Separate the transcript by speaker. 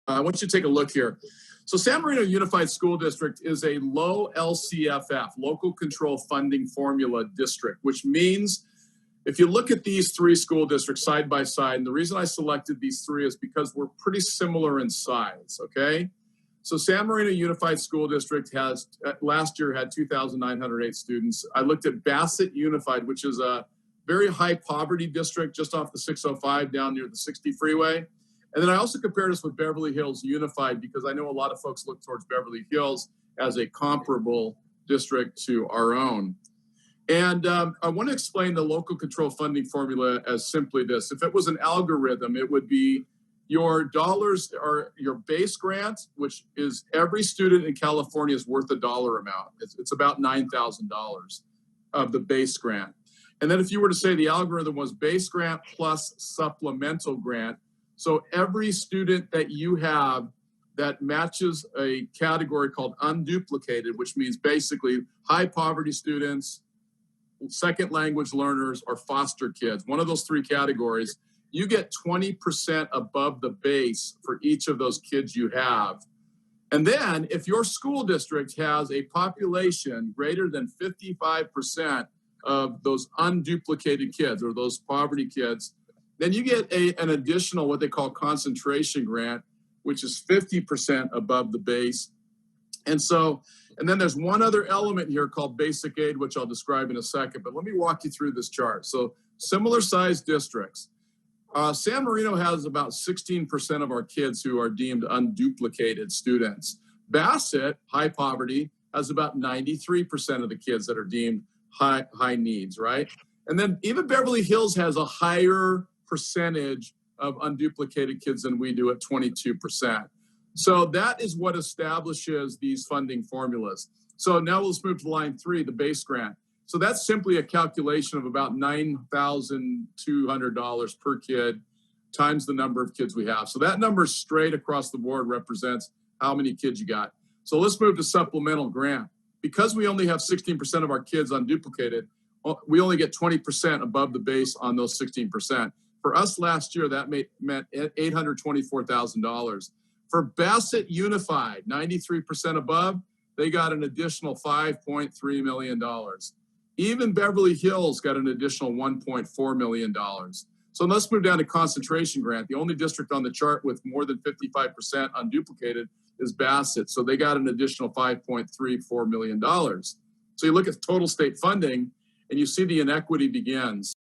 Speaker 1: I want you to take a look here. So San Marino Unified School District is a low LCFF, local control funding formula district, which means if you look at these three school districts side by side, and the reason I selected these three is because we're pretty similar in size, okay? So San Marino Unified School District has, last year had 2,908 students. I looked at Bassett Unified, which is a very high poverty district just off the 605 down near the 60 freeway. And then I also compared us with Beverly Hills Unified because I know a lot of folks look towards Beverly Hills as a comparable district to our own. And I want to explain the local control funding formula as simply this. If it was an algorithm, it would be your dollars are your base grant, which is every student in California is worth a dollar amount. It's about $9,000 of the base grant. And then if you were to say the algorithm was base grant plus supplemental grant, so every student that you have that matches a category called unduplicated, which means basically high poverty students, second language learners, or foster kids, one of those three categories, you get 20% above the base for each of those kids you have. And then if your school district has a population greater than 55% of those unduplicated kids or those poverty kids, then you get an additional what they call concentration grant, which is 50% above the base. And then there's one other element here called basic aid, which I'll describe in a second, but let me walk you through this chart. So similar sized districts. San Marino has about 16% of our kids who are deemed unduplicated students. Bassett, high poverty, has about 93% of the kids that are deemed high needs, right? And then even Beverly Hills has a higher percentage of unduplicated kids than we do at 22%. So that is what establishes these funding formulas. So now let's move to line 3, the base grant. So that's simply a calculation of about $9,200 per kid times the number of kids we have. So that number straight across the board represents how many kids you got. So let's move to supplemental grant. Because we only have 16% of our kids unduplicated, we only get 20% above the base on those 16%. For us last year, that meant $824,000. For Bassett Unified, 93% above, they got an additional $5.3 million. Even Beverly Hills got an additional $1.4 million. So let's move down to concentration grant. The only district on the chart with more than 55% unduplicated is Bassett. So they got an additional $5.34 million. So you look at total state funding and you see the inequity begins.